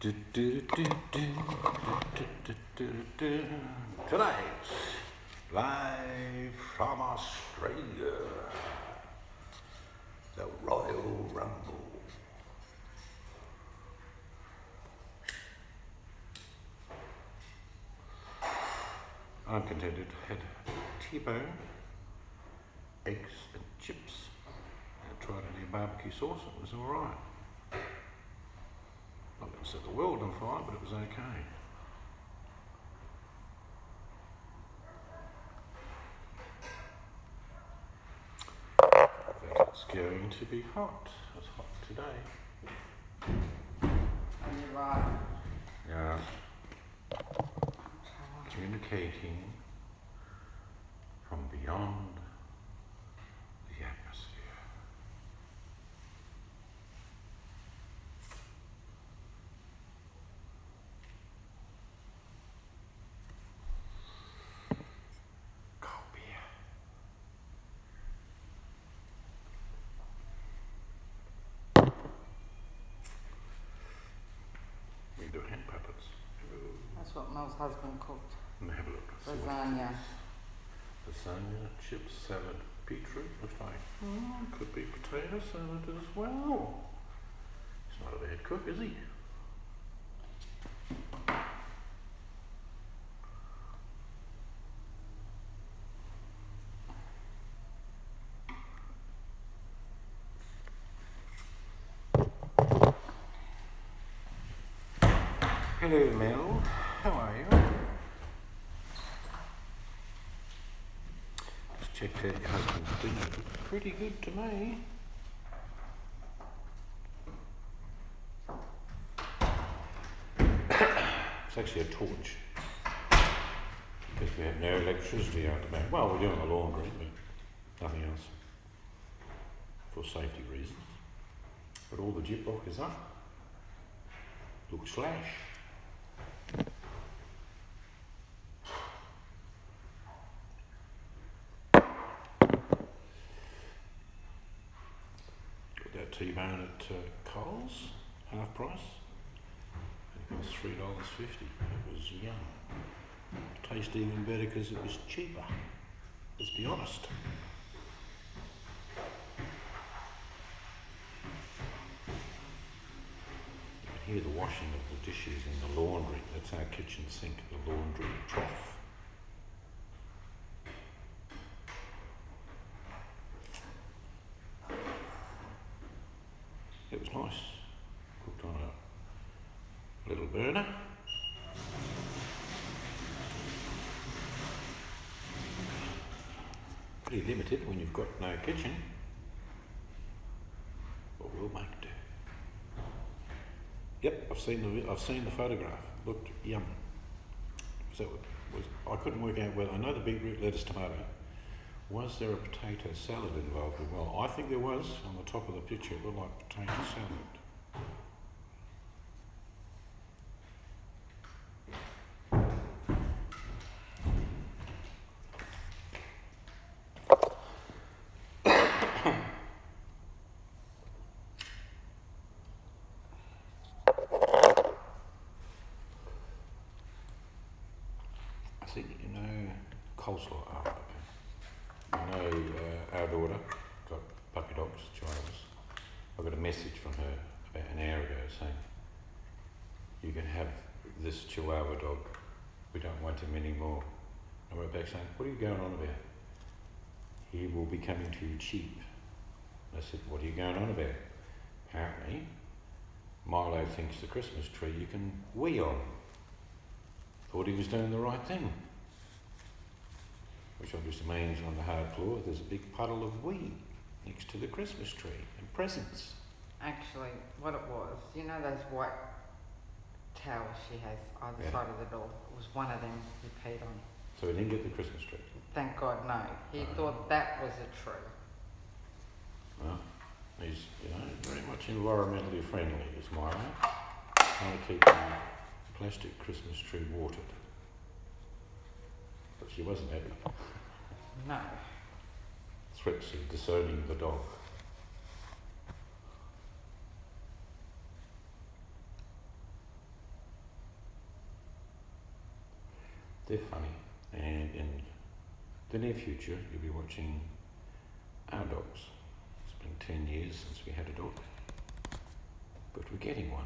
Tonight, live from Australia, the Royal Rumble. I'm contented. Had T-bone, eggs and chips. I tried a new barbecue sauce. It was all right. Not going to set the world on fire, but it was okay. But it's going to be hot. It's hot today. And you're right. Yeah. Communicating from beyond the atmosphere. Cold beer. We do hand puppets. That's what Mel's husband cooked. And have a look. Lasagna. Lasagna, chips, salad, beetroot. Looks like could be potato salad as well. He's not a bad cook, is he? Hello, Mel. How are you? Just checked out your husband's dinner. Looked pretty good to me. It's actually a torch. Because we have no electricity out the back. Well, we're doing the laundry, but nothing else. For safety reasons. But all the gyprock is up. Looks slash. T-bone at Coles, half price. It was $3.50. It was yum. Tasted even better because it was cheaper. Let's be honest. You can hear the washing of the dishes in the laundry. That's our kitchen sink, the laundry trough. It was nice, cooked on a little burner. Pretty limited when you've got no kitchen, but we'll make do. Yep, I've seen the photograph. Looked yum. So I couldn't work out whether I know the beetroot, lettuce, tomato. Was there a potato salad involved? Well, I think there was. On the top of the picture, it looked like potato salad. I think you know coleslaw. Oh, okay. I know our daughter got puppy dogs, chihuahuas. I got a message from her about an hour ago saying, you can have this chihuahua dog, we don't want him anymore. I wrote back saying, what are you going on about? He will be coming too cheap. I said, what are you going on about? Apparently, Milo thinks the Christmas tree you can wee on. Thought he was doing the right thing. Which obviously means on the hard floor there's a big puddle of wee next to the Christmas tree and presents. Actually, what it was, you know those white towels she has either side of the door? It was one of them he peed on. So he didn't get the Christmas tree? Thank God, no. He thought that was a tree. Well, he's very much environmentally friendly, is Myra. Trying to keep the plastic Christmas tree watered. But she wasn't happy. No. Threats of disowning the dog. They're funny, and in the near future you'll be watching our dogs. It's been 10 years since we had a dog, but we're getting one.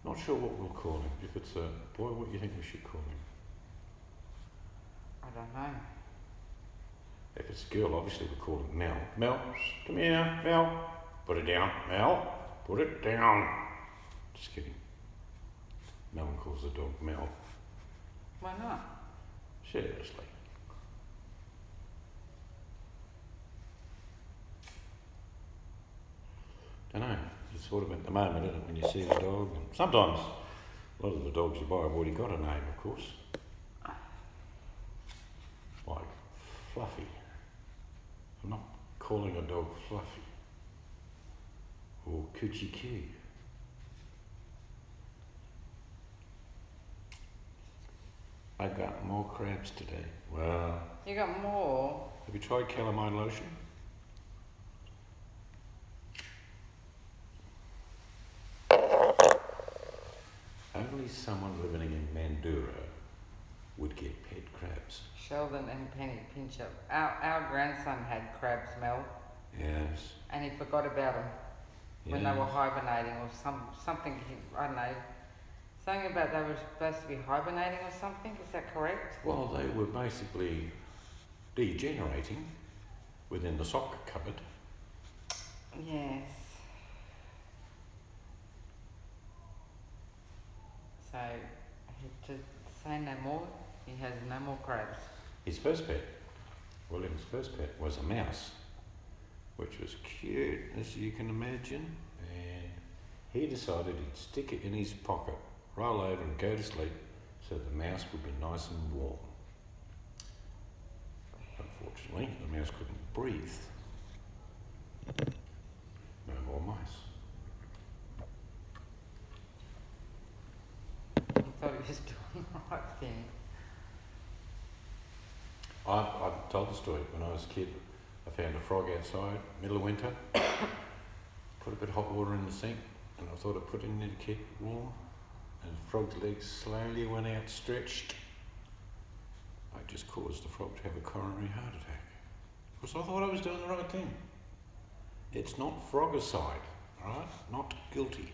Not sure what we'll call him. If it's a boy, what do you think we should call him? I don't know. If it's a girl, obviously we'll call him Mel. Mel, come here, Mel. Put it down, Mel. Put it down. Just kidding. No one calls the dog Mel. Why not? Seriously. Don't know. It's sort of at the moment, isn't it, when you see the dog? And sometimes, a lot of the dogs you buy have already got a name, of course. Like Fluffy. I'm not calling a dog Fluffy. Or Coochie Coo. I got more crabs today. Well. You got more? Have you tried calamine lotion? Only someone living in Mandurah would get pet crabs. Sheldon and Penny Pincher. Our grandson had crabs, Mel. Yes. And he forgot about them when they were hibernating or something. I don't know. Something about they were supposed to be hibernating or something. Is that correct? Well, they were basically degenerating within the sock cupboard. Yes. So, to say no more, he has no more crabs. His first pet, William's first pet, was a mouse, which was cute, as you can imagine, and he decided he'd stick it in his pocket, roll over and go to sleep so the mouse would be nice and warm. Unfortunately, the mouse couldn't breathe. No more mice. I thought he was doing the right thing. I've told the story. When I was a kid, I found a frog outside, middle of winter, put a bit of hot water in the sink, and I thought I'd put it in there to keep it warm, and the frog's legs slowly went outstretched. I just caused the frog to have a coronary heart attack. Because I thought I was doing the right thing. It's not frogicide, alright? Not guilty.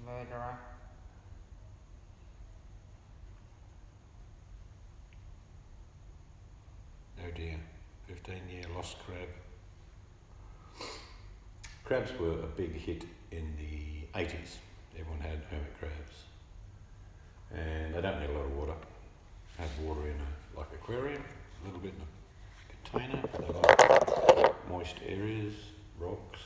Murderer. Oh dear, 15-year lost crab. Crabs were a big hit in the 80s. Everyone had hermit crabs. And they don't need a lot of water. Have water in a like aquarium, a little bit in a container. They like moist areas, rocks.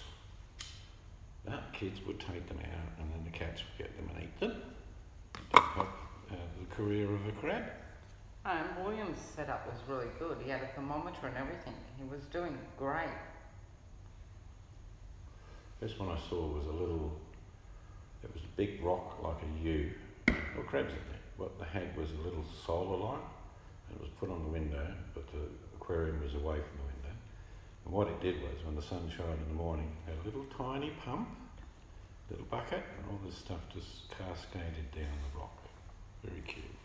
But kids would take them out and then the cats would get them and eat them. Don't help the career of a crab. And William's setup was really good. He had a thermometer and everything. He was doing great. This one I saw was it was a big rock like a U. There were crabs in there. What they had was a little solar light, and it was put on the window, but the aquarium was away from the window. And what it did was, when the sun shined in the morning, it had a little tiny pump, little bucket, and all this stuff just cascaded down the rock. Very cute.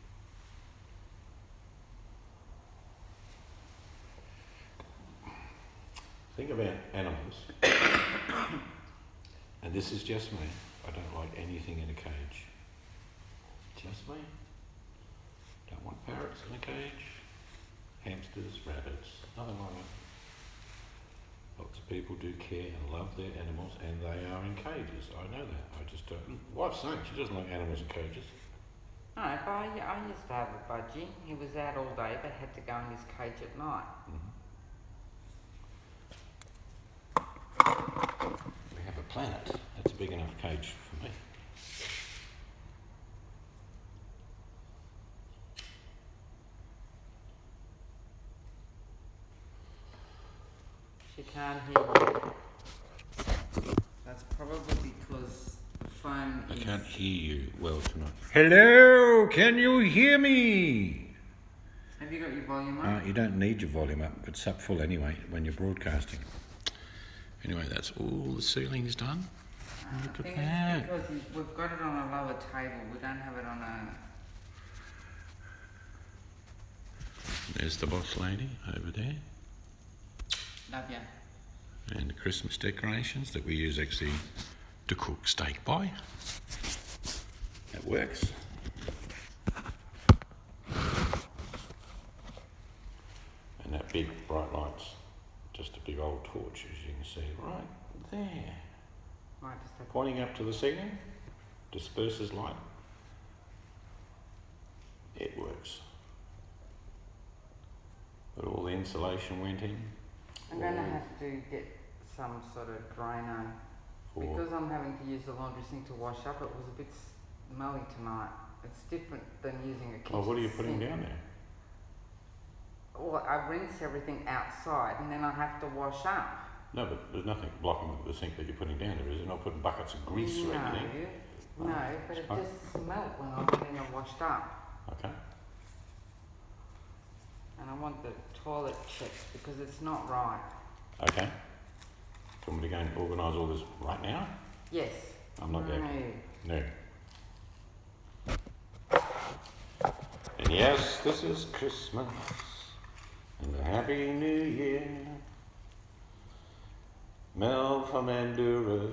Think about animals, and this is just me. I don't like anything in a cage. Just me. Don't want parrots in a cage, hamsters, rabbits, nothing like that. Lots of people do care and love their animals, and they are in cages. I know that. I just don't. Wife's saying she doesn't like animals in cages. No, but I used to have a budgie. He was out all day, but had to go in his cage at night. Mm-hmm. We have a planet. That's a big enough cage for me. She can't hear you. That's probably because the phone I is... can't hear you well tonight. Hello, can you hear me? Have you got your volume up? You don't need your volume up. It's up full anyway when you're broadcasting. Anyway, that's all the ceiling's done. Look I think at that. it's because we've got it on a lower table. We don't have it on There's the boss lady over there. Love ya. And the Christmas decorations that we use actually to cook steak by. That works. And that big bright light's just a big old torch, as you can see right there. Right, just take Pointing up to the ceiling, disperses light. It works. But all the insulation went in. I'm going to have to get some sort of drainer. Because I'm having to use the laundry sink to wash up, it was a bit smelly tonight. It's different than using a kitchen Oh, what are you putting sink. down there? Well, I rinse everything outside and then I have to wash up. No, but there's nothing blocking the sink that you're putting down there, is there? You're not putting buckets of grease or anything? No, but it just smelled when I went in and washed up. Okay. And I want the toilet checked because it's not right. Okay. Do you want me to go and organise all this right now? Yes. I'm not going No. to. No. And yes, this is Christmas and a Happy New Year. Mel from Andorra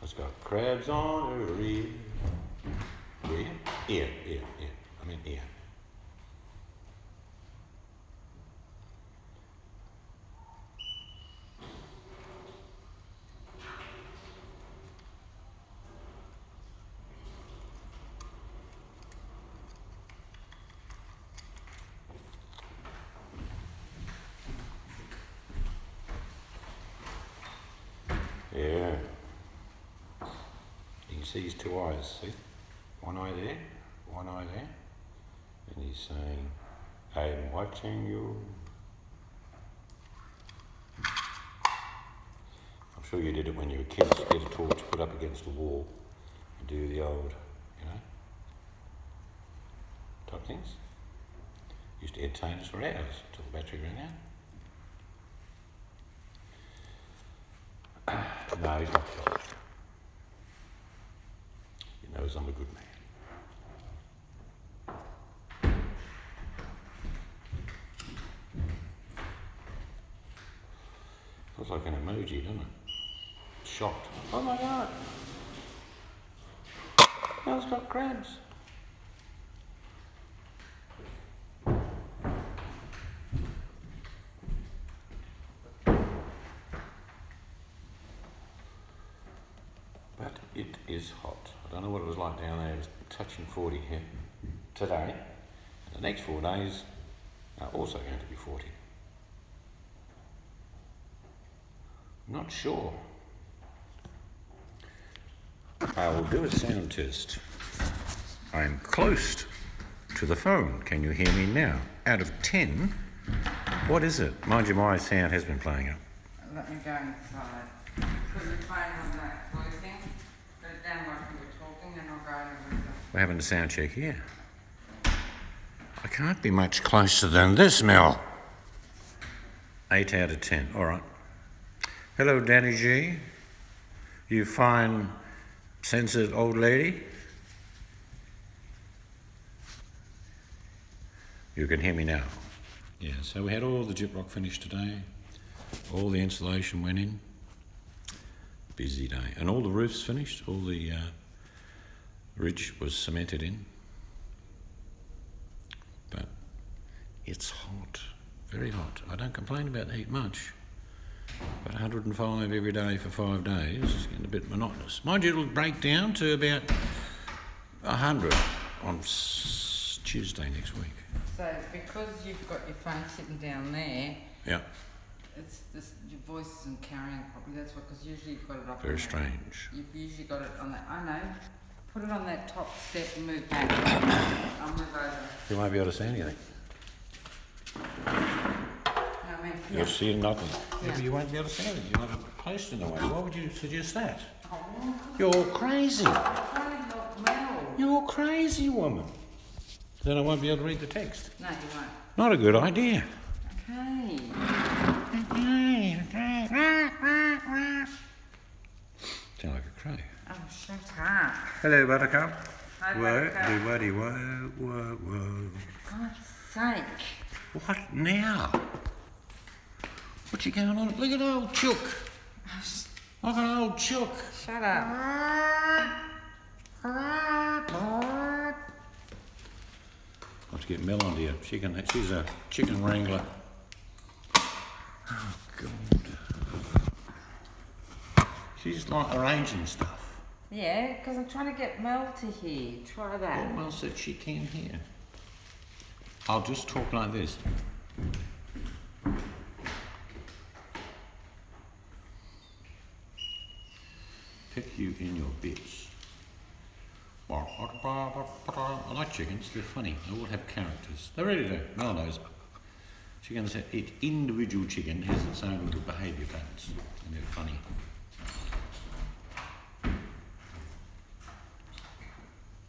has got crabs on her ear. Ear? Ear. I mean ear. Yeah. You can see his two eyes, see? One eye there, one eye there. And he's saying, I'm watching you. I'm sure you did it when you were kids. You get a torch, put up against a wall, and do the old, type things. Used to entertain us for hours until the battery ran out. No, he's not sure. He knows I'm a good man. Looks like an emoji, doesn't it? Shocked. Oh my God! Now it's got crabs. But it is hot. I don't know what it was like down there. It was touching 40 here today. The next 4 days are also going to be 40. Not sure. I will do a sound test. I'm close to the phone. Can you hear me now? Out of 10, what is it? Mind you, my sound has been playing up. Let me go inside. Put your phone on that blue thing. Put it down like you were talking and I'll go over with it. We're having a sound check here. I can't be much closer than this, Mel. 8 out of 10. All right. Hello, Danny G. You fine, censored old lady. You can hear me now. Yeah, so we had all the gyprock finished today. All the insulation went in. Busy day. And all the roofs finished. All the ridge was cemented in. But it's hot. Very hot. I don't complain about the heat much. But 105 every day for 5 days is getting a bit monotonous. Mind you, it'll break down to about 100 on Tuesday next week. So because you've got your phone sitting down there, Yeah. it's this, your voice isn't carrying properly. That's why, because usually you've got it up. Very strange. You've usually got it on that. I know. Put it on that top step and move back. I'll move over. You won't be able to see anything. No, I mean, You'll yeah. see nothing. Yeah. But you won't be able to see anything. You'll have a post in the way. Why would you suggest that? Oh, You're crazy. I'm not well. You're crazy, woman. Then I won't be able to read the text. No, you won't. Not a good idea. Okay. Sound like a crow. Oh, shut up. Hello, Buttercup. Hi, Buttercup. Whoa. God's sake. What now? What's going on? Look at old Chook. Look at old Chook. Shut up. I'll have to get Mel onto you. She's a chicken wrangler. Oh, God. She's like arranging stuff. Yeah, because I'm trying to get Mel to hear. Try that. Well, Mel said she can hear. I'll just talk like this. Pick you in your bits. I like chickens, they're funny. They all have characters. They really do. Mel knows. Chickens, each individual chicken has its own little behaviour patterns, and they're funny.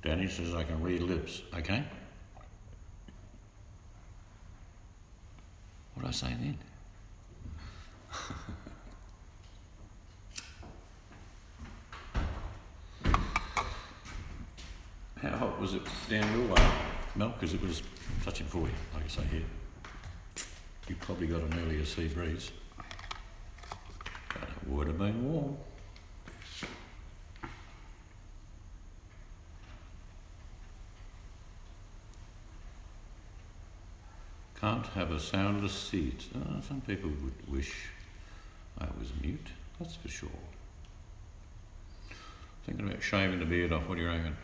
Danny says I can read lips, okay? What did I say then? How hot was it down your way, Mel? Because it was touching 40, like I say here. You probably got an earlier sea breeze. But it would have been warm. Can't have a soundless seat. Some people would wish I was mute, that's for sure. Thinking about shaving the beard off, what do you reckon?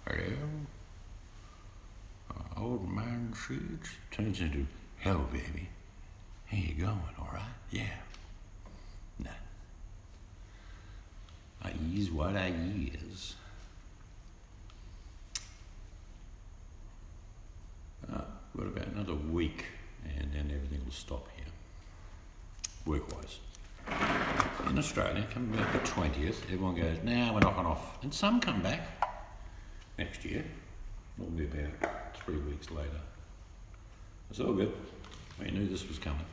Hello? Old man seeds turns into hell, baby. How you going, alright? Yeah. Nah. I is what I is. Got about another week and then everything will stop here, work-wise. In Australia, coming about the 20th, everyone goes, now we're knocking off. And some come back next year, normally about 3 weeks later. It's all good. We knew this was coming.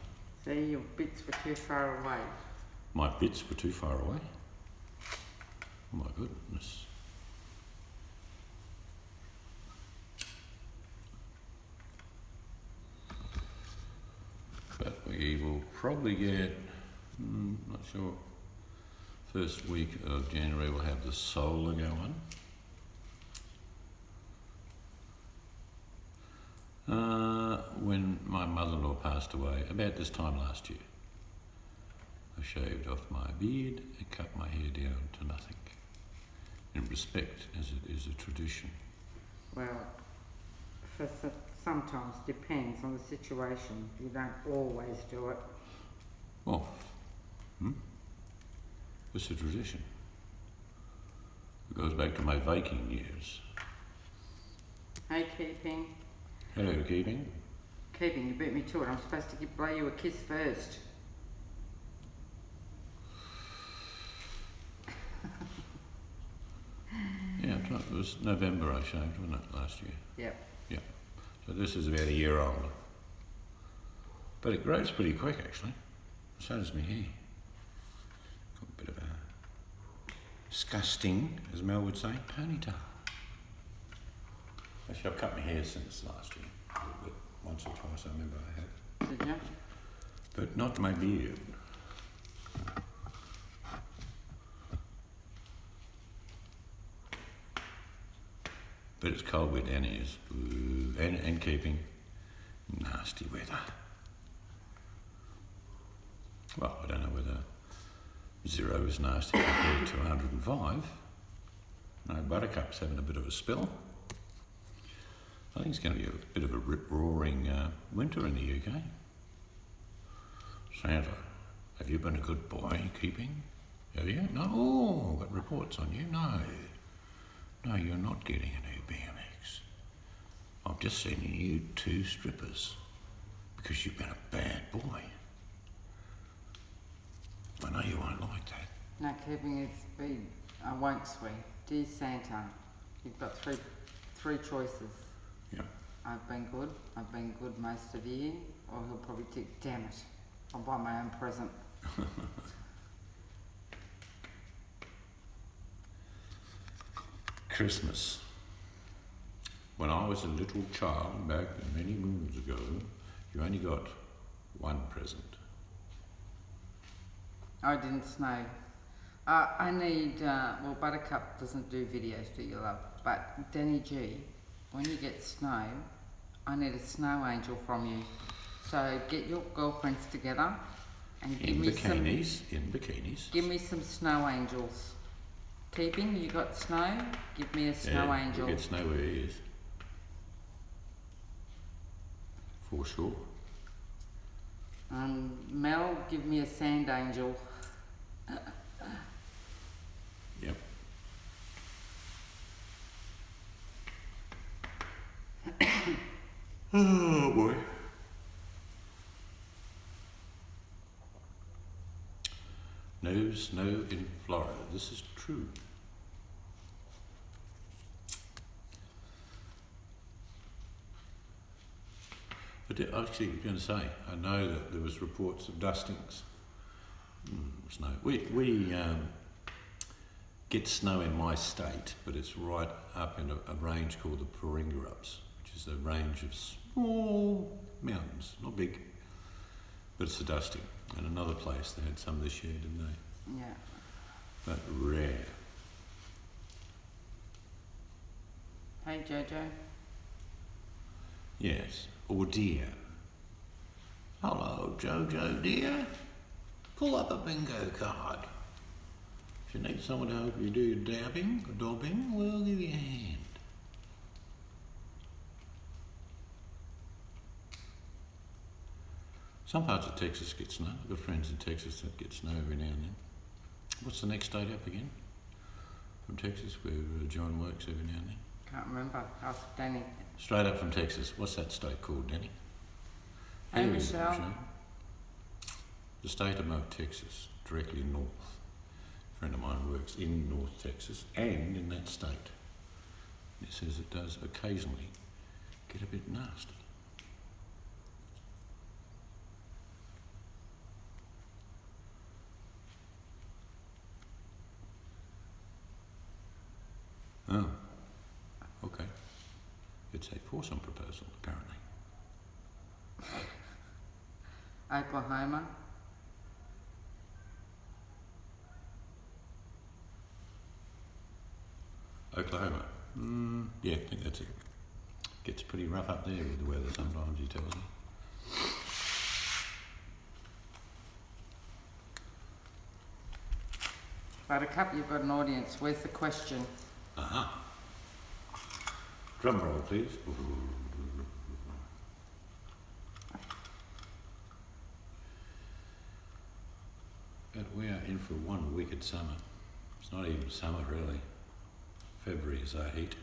So your bits were too far away. My bits were too far away. Oh my goodness. But we will probably get, not sure, first week of January we'll have the solar going. When my mother-in-law passed away, about this time last year, I shaved off my beard and cut my hair down to nothing, in respect as it is a tradition. Well, sometimes depends on the situation. You don't always do it. Oh, it's a tradition. It goes back to my Viking years. Hey, Keeping. Hello, Keeping. Keeping, you beat me to it. I'm supposed to blow you a kiss first. Yeah, it was November I shaved, wasn't it, last year? Yep. Yeah. So this is about a year older. But it grows pretty quick, actually. So does my hair. Got a bit of a disgusting, as Mel would say, ponytail. Actually, I've cut my hair since last year. A little bit. Once or twice I remember I had. Did you? But not my beard. But it's cold where Danny is. Ooh, and Keeping. Nasty weather. Well, I don't know whether 0 is nasty compared to 105. No, Buttercup's having a bit of a spill. I think it's going to be a bit of a rip-roaring winter in the UK. Santa, have you been a good boy, Keeping? Have you? No? Oh, I've got reports on you. No. No, you're not getting a new BMX. I'm just sending you 2 strippers because you've been a bad boy. I know you won't like that. No, Keeping, it's big. I won't swear. Dear Santa, you've got three choices. Yeah. I've been good most of the year, or he'll probably think, damn it, I'll buy my own present. Christmas. When I was a little child back many moons ago, you only got one present. I didn't snow. I need, well, Buttercup doesn't do videos, do you, love? But Danny G, when you get snow, I need a snow angel from you. So get your girlfriends together and give me some... In bikinis. Give me some snow angels. Keeping, you got snow? Give me a snow angel. You get snow where he is. For sure. Mel, give me a sand angel. Yep. Oh boy. No snow in Florida. This is true. But actually, I'm going to say, I know that there was reports of dustings. Snow. We get snow in my state, but it's right up in a range called the Paringarups, which is a range of small mountains, not big, but it's a dusting. And another place, they had some this year, didn't they? Yeah. But rare. Hey, Jojo. Yes. Or dear. Hello, Jojo dear. Pull up a bingo card. If you need someone to help you do your dabbing or dobbing, we'll give you a hand. Some parts of Texas get snow. I've got friends in Texas that get snow every now and then. What's the next state up again? From Texas, where John works every now and then. Can't remember. Ask Danny. Straight up from Texas. What's that state called, Danny? Hey, Michelle. The state above Texas, directly north. A friend of mine works in North Texas and in that state. He says it does occasionally get a bit nasty. Oh, okay. It's a foursome proposal, apparently. Oklahoma. Oklahoma. Yeah, I think that's it. Gets pretty rough up there with the weather sometimes, he tells me. Buttercup, you've got an audience. Where's the question? Aha. Drum roll, please. But we are in for one wicked summer. It's not even summer, really. February is our heat.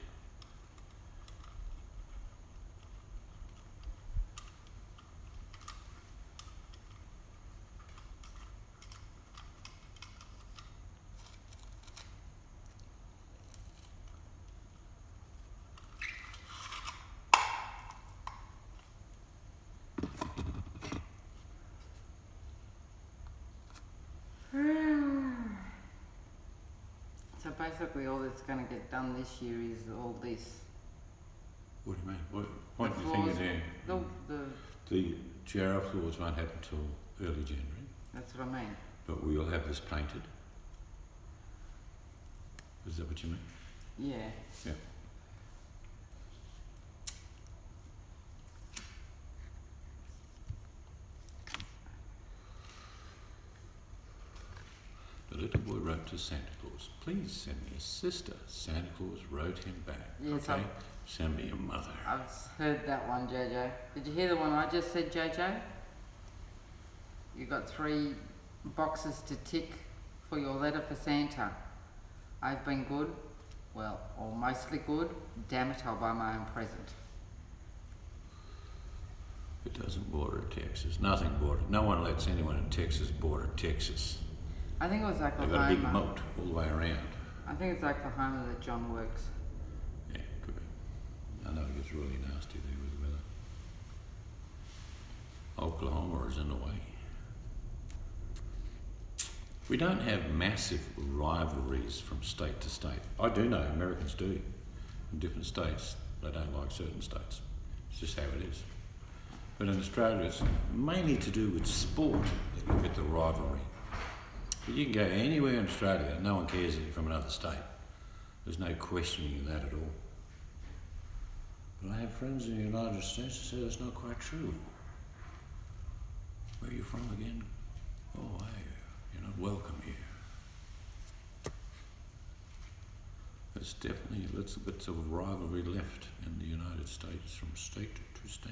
So basically all that's going to get done this year is all this. What do you mean? What do you think is there? The giraffe floors won't happen until early January. That's what I mean. But we'll have this painted. Is that what you mean? Yeah. Yeah. The little boy wrote to Santa Claus, please send me a sister. Santa Claus wrote him back. Yes, okay, send me a mother. I've heard that one, Jojo. Did you hear the one I just said, Jojo? You got 3 boxes to tick for your letter for Santa. I've been good, well, or mostly good. Damn it, I'll buy my own present. It doesn't border Texas. Nothing border. No one lets anyone in Texas border Texas. I think it was Oklahoma. They've got a big moat all the way around. I think it's Oklahoma that John works. Yeah, could be. I know it gets really nasty there with the weather. Oklahoma is in the way. We don't have massive rivalries from state to state. I do know Americans do in different states. They don't like certain states. It's just how it is. But in Australia, it's mainly to do with sport that you get the rivalry. But you can go anywhere in Australia, no one cares if you're from another state. There's no questioning that at all. But I have friends in the United States who say that's not quite true. Where are you from again? Oh, hey, you're not welcome here. There's definitely little bits of rivalry left in the United States from state to state.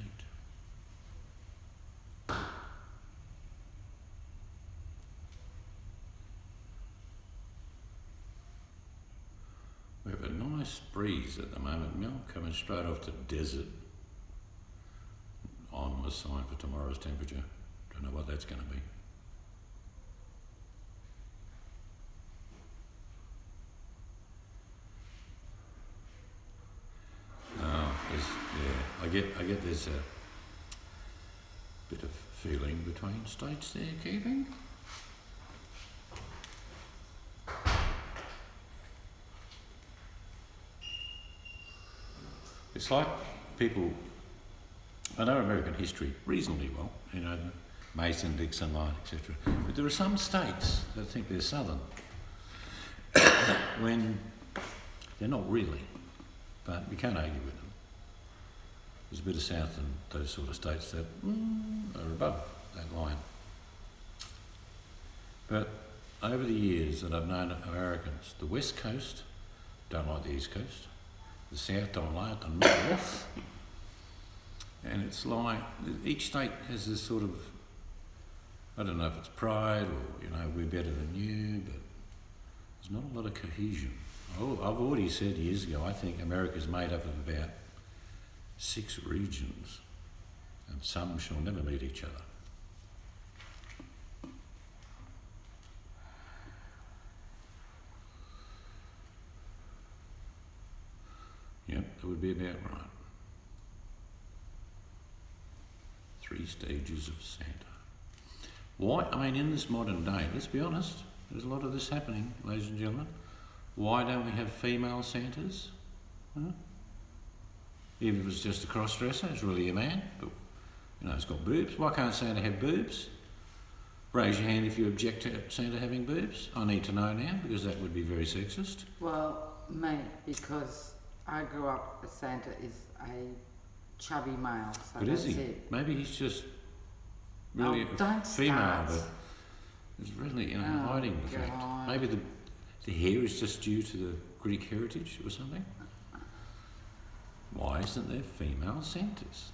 We have a nice breeze at the moment, Mel, coming straight off the desert. On the sign for tomorrow's temperature. Don't know what that's going to be. I get there's a bit of feeling between states there, keeping. It's like people, I know American history reasonably well, you know, the Mason-Dixon line, etc. But there are some states that think they're southern when they're not really, but we can't argue with them. There's a bit of south in those sort of states that are above that line. But over the years that I've known Americans, the West Coast don't like the East Coast, the South don't like the North, and it's like each state has this sort of, I don't know if it's pride or, you know, we're better than you, but there's not a lot of cohesion. I've already said years ago, I think America's made up of about 6 regions, and some shall never meet each other. Yep, that would be about right. 3 stages of Santa. Why, I mean, in this modern day, let's be honest, there's a lot of this happening, ladies and gentlemen. Why don't we have female Santas? Huh? Even if it's just a cross-dresser, it's really a man, but, you know, it's got boobs. Why can't Santa have boobs? Raise your hand if you object to Santa having boobs. I need to know now, because that would be very sexist. Well, mate, because I grew up, Santa is a chubby male, so But that's is he? it. Maybe he's just really don't female, start. but it's really, you know, hiding the fact. Maybe the hair is just due to the Greek heritage or something. Why isn't there female Santas?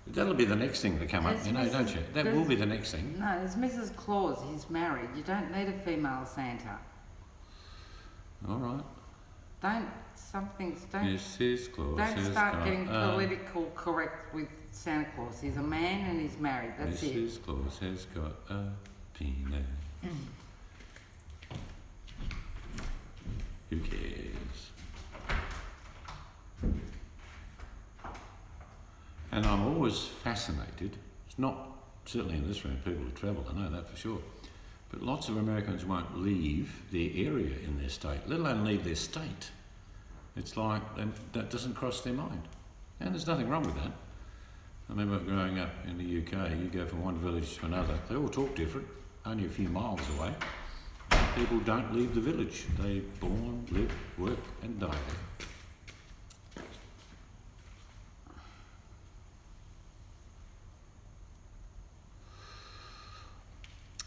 That'll be the next thing to come up, you know, don't you? That will be the next thing. No, it's Mrs. Claus. He's married. You don't need a female Santa. All right. Don't Mrs. Claus don't has start got getting political correct with Santa Claus. He's a man and he's married. That's it. Mrs. Claus has got a penis. Who cares? And I'm always fascinated. It's not, certainly in this room, people who travel, I know that for sure. But lots of Americans won't leave their area in their state, let alone leave their state. It's like that doesn't cross their mind. And there's nothing wrong with that. I remember growing up in the UK, you go from one village to another, they all talk different, only a few miles away. People don't leave the village. They born, live, work and die there.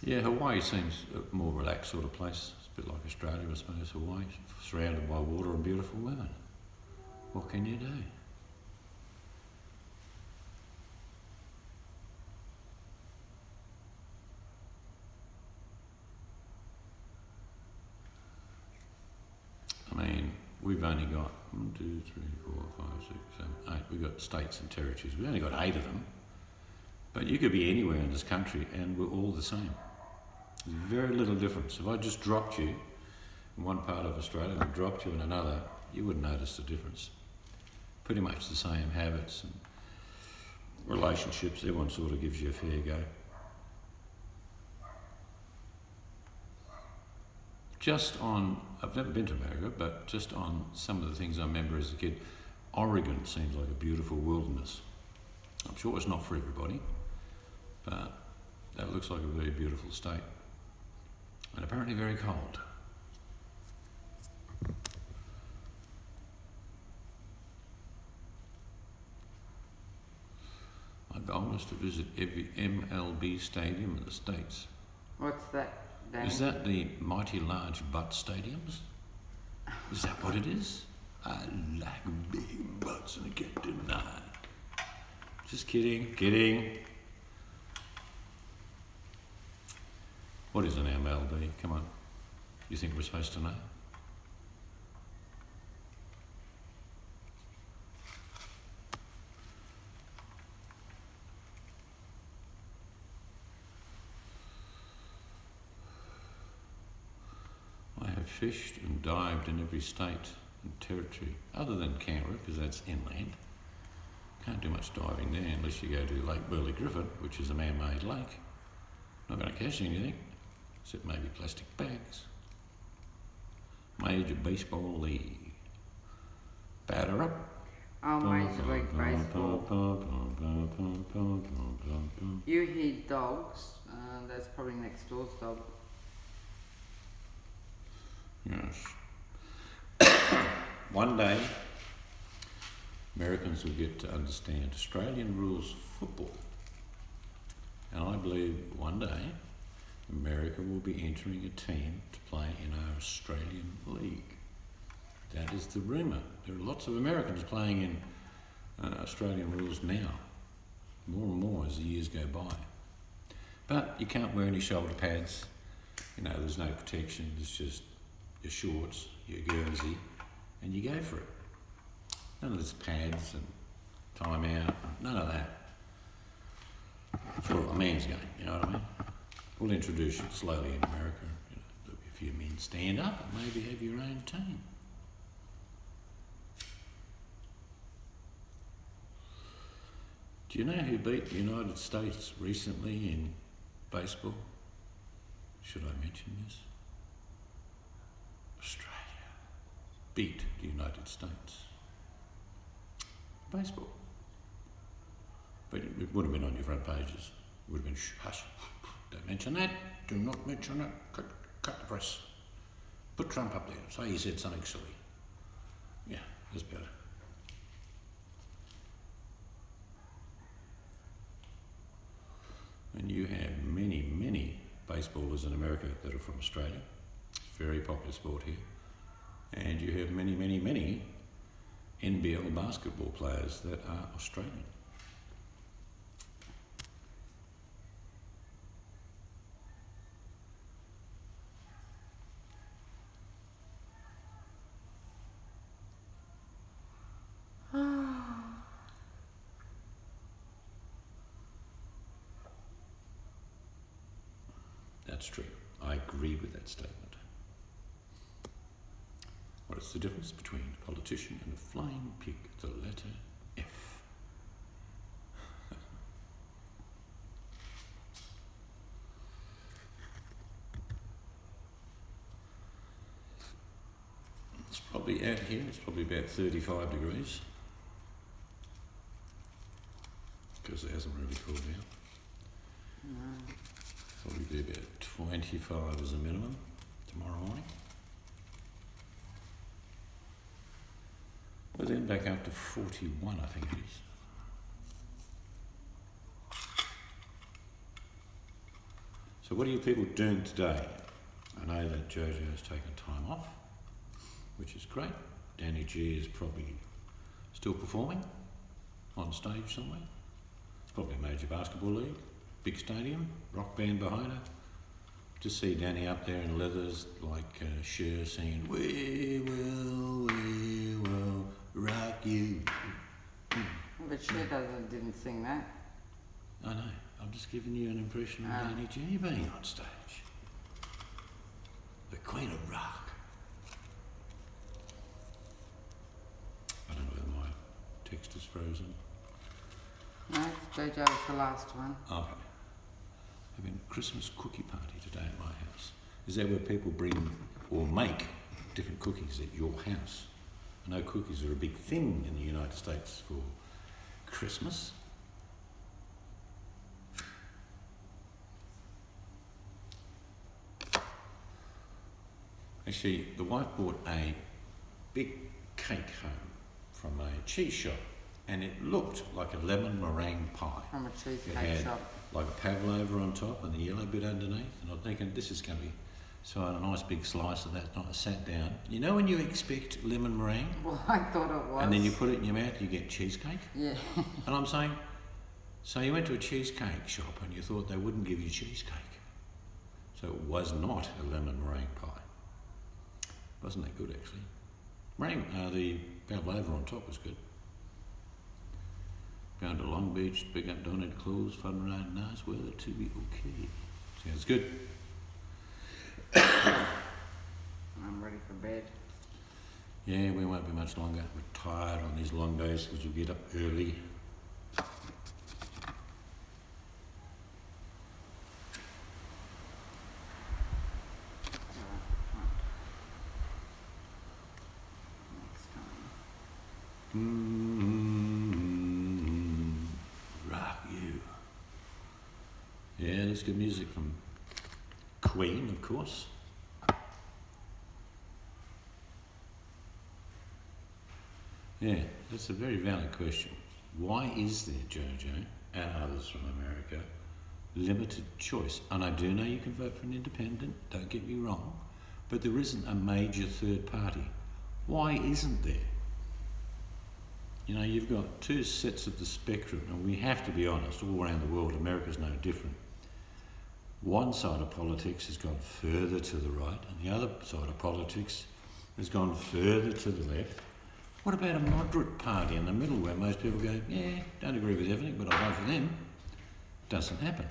Yeah, Hawaii seems a more relaxed sort of place. It's a bit like Australia, I suppose. Hawaii, surrounded by water and beautiful women. What can you do? I mean, we've only got 1, 2, 3, 4, 5, 6, 7, 8. We've got states and territories. We've only got 8 of them. But you could be anywhere in this country and we're all the same. There's very little difference. If I just dropped you in one part of Australia and dropped you in another, you wouldn't notice the difference. Pretty much the same habits and relationships. Everyone sort of gives you a fair go. just on, I've never been to America, but just on some of the things I remember as a kid, Oregon seems like a beautiful wilderness. I'm sure it's not for everybody, but that looks like a very beautiful state. And apparently very cold. My goal is to visit every MLB stadium in the States. What's that, Danny? Is that the mighty large butt stadiums? Is that what it is? I like big butts and I can't deny. Just kidding. What is an MLB? Come on. You think we're supposed to know? I have fished and dived in every state and territory, other than Canberra, because that's inland. Can't do much diving there unless you go to Lake Burley Griffin, which is a man-made lake. Not going to catch anything, except maybe plastic bags. Major Baseball League. Batter up. Oh, Major League Baseball. You hear dogs. That's probably next door's dog. Yes. One day, Americans will get to understand Australian rules football. And I believe one day, America will be entering a team to play in our Australian league. That is the rumour. There are lots of Americans playing in Australian rules now, more and more as the years go by. But you can't wear any shoulder pads, there's no protection, it's just your shorts, your Guernsey, and you go for it. None of this pads and time out, none of that. It's sort of a man's game, you know what I mean? We'll introduce it slowly in America. There'll be a few men stand up and maybe have your own team. Do you know who beat the United States recently in baseball? Should I mention this? Australia beat the United States. Baseball. But it would have been on your front pages. It would have been, hush, don't mention that, do not mention that, cut the press. Put Trump up there, say he said something silly. Yeah, that's better. And you have many, many baseballers in America that are from Australia. Very popular sport here. And you have many, many, many NBL basketball players that are Australian. That's true. I agree with that statement. What is the difference between a politician and a flying pig? The letter F. It's probably out here, it's probably about 35 degrees. Because it hasn't really cooled down. No. Probably be about 25 as a minimum tomorrow morning. We're then back up to 41, I think it is. So what are you people doing today? I know that Jojo has taken time off, which is great. Danny G is probably still performing on stage somewhere. Probably a major basketball league, big stadium, rock band behind her. Just see Danny up there in leathers like Cher singing, "We will rock you." But she didn't sing that. I know, I'm just giving you an impression of Danny G being on stage. The Queen of Rock. I don't know whether my text is frozen. No, Jojo was the last one. Okay. Having a Christmas cookie party today at my house. Is that where people bring or make different cookies at your house? I know cookies are a big thing in the United States for Christmas. Actually, the wife bought a big cake home from a cheese shop, and it looked like a lemon meringue pie. From a It cheesecake had shop. like a pavlova on top and the yellow bit underneath, and I'm thinking this is going to be, so I had a nice big slice of that. And I sat down. You know when you expect lemon meringue, Well, I thought it was. and then you put it in your mouth, you get cheesecake. Yeah. And I'm saying, so you went to a cheesecake shop and you thought they wouldn't give you cheesecake. So it was not a lemon meringue pie. Wasn't that good actually? The pavlova on top was good. Going to Long Beach, pick up Donald Claus, fun ride, nice weather to be okay. Sounds good. I'm ready for bed. Yeah, we won't be much longer. We're tired on these long days because we get up early. Rock you. Yeah, that's good music from Queen, of course. Yeah, that's a very valid question. Why is there, Jojo, and others from America, limited choice? And I do know you can vote for an independent, don't get me wrong, but there isn't a major third party. Why isn't there? You know, you've got two sets of the spectrum, and we have to be honest, all around the world, America's no different. One side of politics has gone further to the right, and the other side of politics has gone further to the left. What about a moderate party in the middle where most people go, yeah, don't agree with everything, but I'll vote for them? Doesn't happen.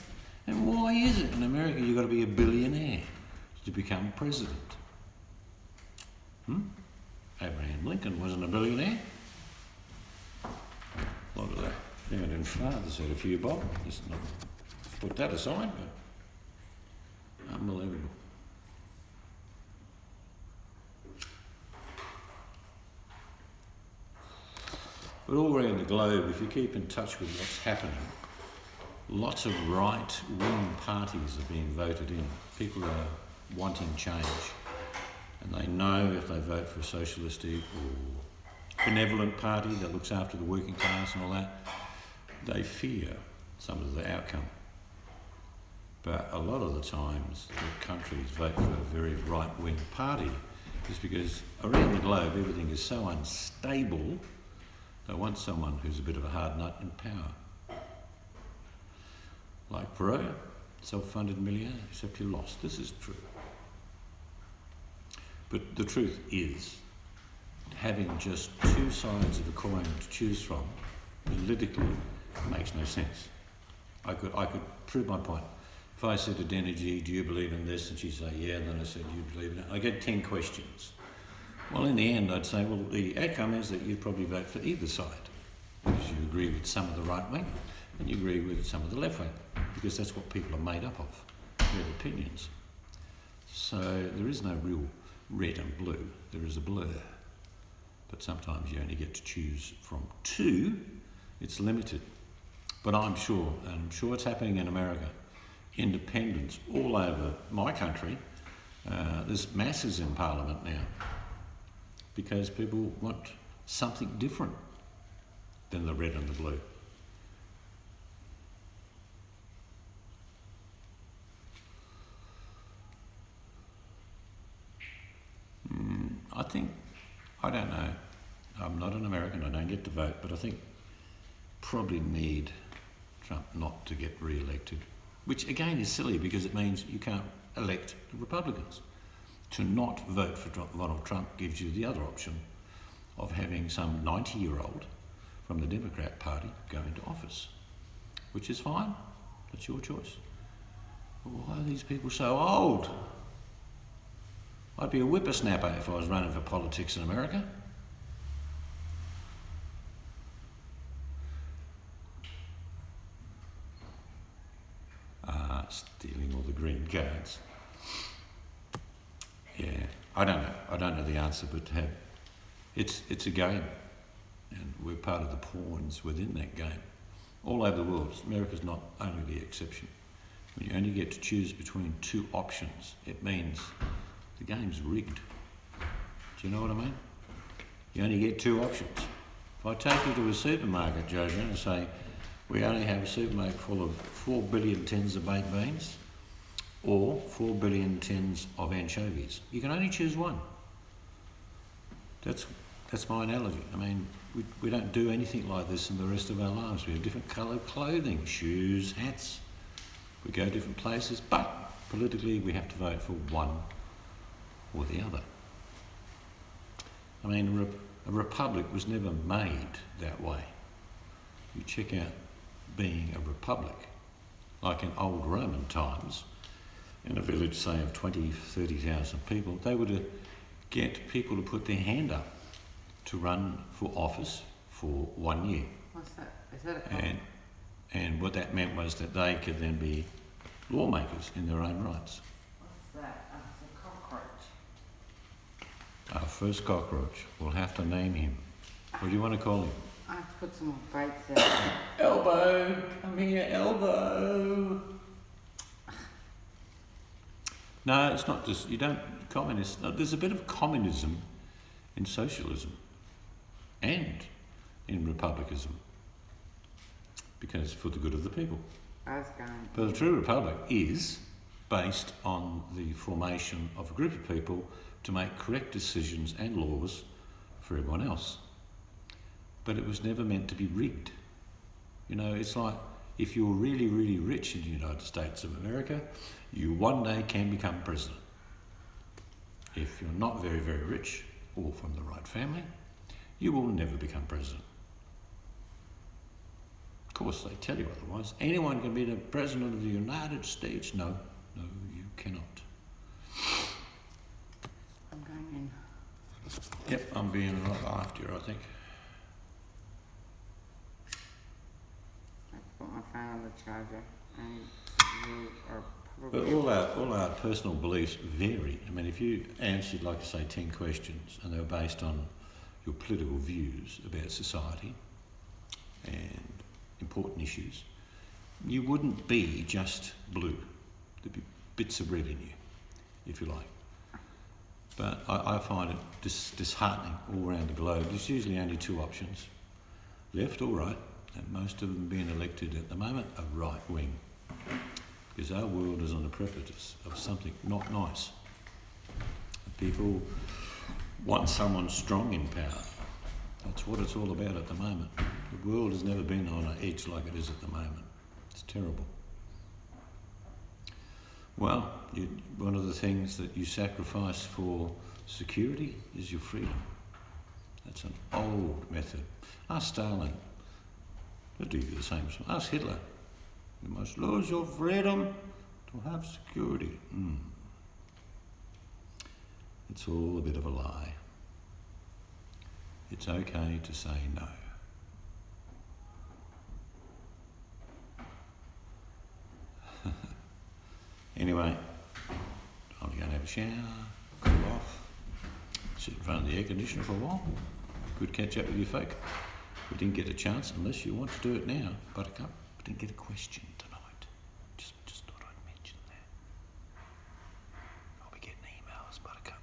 And why is it in America you've got to be a billionaire to become president? Abraham Lincoln wasn't a billionaire. A lot of that founding fathers had a few bob. Just not put that aside, but unbelievable. But all around the globe, if you keep in touch with what's happening, lots of right-wing parties are being voted in. People are wanting change, and they know if they vote for a socialistic or benevolent party that looks after the working class and all that, they fear some of the outcome. But a lot of the times, the countries vote for a very right-wing party just because around the globe everything is so unstable. They want someone who's a bit of a hard nut in power. Like Perot, self-funded millionaire, except he lost. This is true. But the truth is, having just two sides of a coin to choose from, politically, makes no sense. I could prove my point. If I said to Denergy, do you believe in this? And she'd say, yeah, and then I said, do you believe in it? I get 10 questions. Well, in the end, I'd say, well, the outcome is that you'd probably vote for either side, because you agree with some of the right wing and you agree with some of the left wing, because that's what people are made up of, their opinions. So there is no real red and blue, there is a blur. But sometimes you only get to choose from two, it's limited. But I'm sure it's happening in America, independents all over my country, there's masses in Parliament now, because people want something different than the red and the blue. I don't know. I'm not an American, I don't get to vote, but I think probably need Trump not to get re-elected, which again is silly because it means you can't elect the Republicans. To not vote for Donald Trump gives you the other option of having some 90-year-old from the Democrat Party go into office, which is fine. That's your choice. But why are these people so old? I'd be a whippersnapper if I was running for politics in America. Stealing all the green cards. Yeah, I don't know. I don't know the answer, but it's a game, and we're part of the pawns within that game. All over the world, America's not only the exception. When you only get to choose between two options, it means the game's rigged. Do you know what I mean? You only get two options. If I take you to a supermarket, Jojo, and say, we only have a supermarket full of 4 billion tins of baked beans or 4 billion tins of anchovies, you can only choose one. That's my analogy. I mean, we don't do anything like this in the rest of our lives. We have different coloured clothing, shoes, hats. We go different places, but politically we have to vote for one or the other. I mean, a republic was never made that way. You check out being a republic, like in old Roman times, in a village, say, of 20, 30,000 people, they would get people to put their hand up to run for office for 1 year. What's that? Is that a cockroach? And what that meant was that they could then be lawmakers in their own rights. What's that? Oh, it's a cockroach. Our first cockroach. We'll have to name him. What do you want to call him? I have to put some more baits out. Elbow! Come here, Elbow! No, it's not just, you don't, communists, no, there's a bit of communism in socialism and in republicanism, because for the good of the people. I was going. But a true republic is based on the formation of a group of people to make correct decisions and laws for everyone else. But it was never meant to be rigged. You know, it's like if you're really, really rich in the United States of America, you one day can become president. If you're not very, very rich or from the right family, you will never become president. Of course, they tell you otherwise. Anyone can be the president of the United States. No, you cannot. I'm going in. Yep, I'm being right after you, I think. I put my phone on the charger, and you are But probably. all our personal beliefs vary. I mean, if you answered, like I say, 10 questions and they were based on your political views about society and important issues, you wouldn't be just blue. There'd be bits of red in you, if you like. But I find it disheartening all around the globe. There's usually only two options, left or right, and most of them being elected at the moment are right wing. Because our world is on the precipice of something not nice. People want someone strong in power. That's what it's all about at the moment. The world has never been on an edge like it is at the moment. It's terrible. Well, one of the things that you sacrifice for security is your freedom. That's an old method. Ask Stalin. He'll do you the same. Ask Hitler. You must lose your freedom to have security. It's all a bit of a lie. It's okay to say no. Anyway, I'm going to have a shower, cool off, sit in front of the air conditioner for a while. Good catch up with you folk. We didn't get a chance, unless you want to do it now, Buttercup. We didn't get a question tonight. Just thought I'd mention that. I'll be getting emails, Buttercup.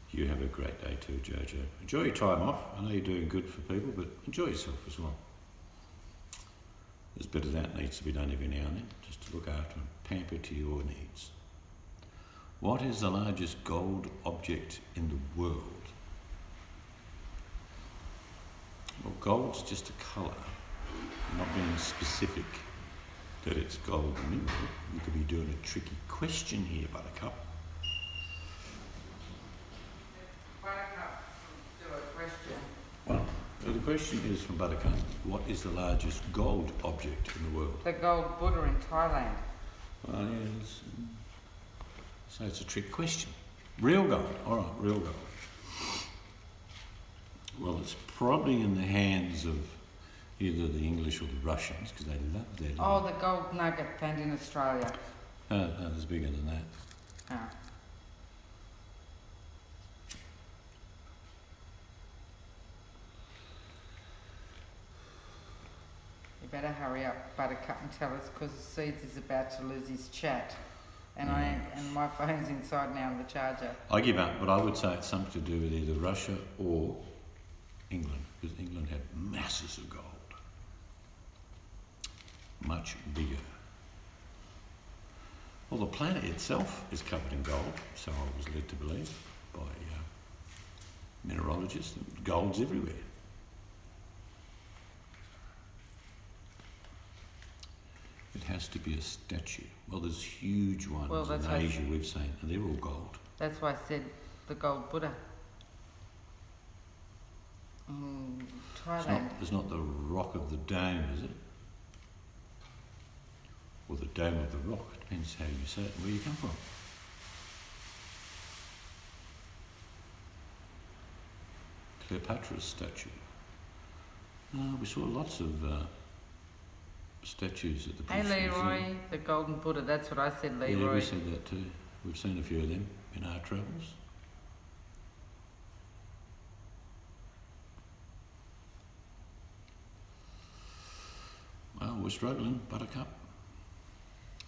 You have a great day too, Jojo. Enjoy your time off. I know you're doing good for people, but enjoy yourself as well. There's a bit of that needs to be done every now and then, just to look after and pamper to your needs. What is the largest gold object in the world? Well, gold's just a colour, not being specific that it's gold mineral. You could be doing a tricky question here, Buttercup. Well, the question is from Buttercup, what is the largest gold object in the world? The gold Buddha in Thailand. Well, yes. So it's a trick question. Real gold. All right, real gold. Well, it's probably in the hands of either the English or the Russians, because they love their Oh, the gold nugget found in Australia. No, there's bigger than that. Ah. You better hurry up, Buttercup, and tell us, because Seeds is about to lose his chat. And and my phone's inside now, the charger. I give up, but I would say it's something to do with either Russia or England, because England have masses of gold. Much bigger. Well, the planet itself is covered in gold, so I was led to believe by mineralogists that gold's everywhere. It has to be a statue. Well, there's huge ones in Asia we've seen, and they're all gold. That's why I said the gold Buddha. In Thailand. It's not the rock of the dome, is it? Or the dome of the rock. It depends how you say it and where you come from. Cleopatra's statue. We saw lots of statues at the British Leroy, Museum. the golden Buddha. That's what I said, Leroy. Yeah, we said that too. We've seen a few of them in our travels. Well, we're struggling, Buttercup.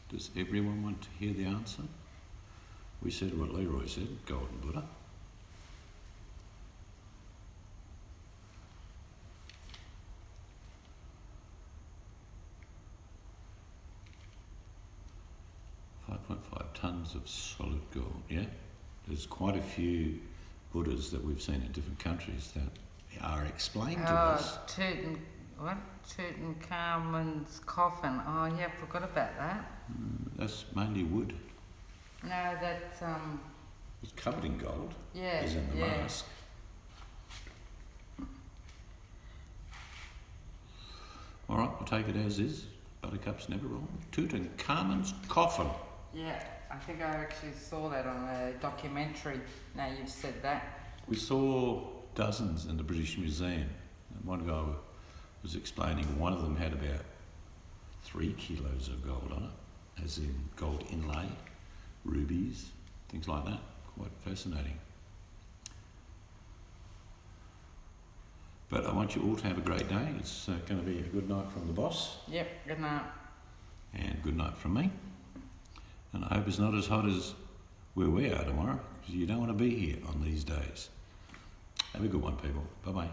Does everyone want to hear the answer? We said what Leroy said, golden Buddha. Tons of solid gold, yeah? There's quite a few Buddhas that we've seen in different countries that are explained to us. Tutankhamun's coffin. Oh, yeah, I forgot about that. That's mainly wood. No, that's It's covered in gold. Yeah, as in the mask. All right, we'll take it as is. Buttercup's never wrong. Tutankhamun's coffin. Yeah, I think I actually saw that on a documentary. Now you've said that. We saw dozens in the British Museum. And one guy was explaining one of them had about 3 kilos of gold on it, as in gold inlay, rubies, things like that. Quite fascinating. But I want you all to have a great day. It's going to be a good night from the boss. Yep, good night. And good night from me. And I hope it's not as hot as where we are tomorrow, because you don't want to be here on these days. Have a good one, people. Bye-bye.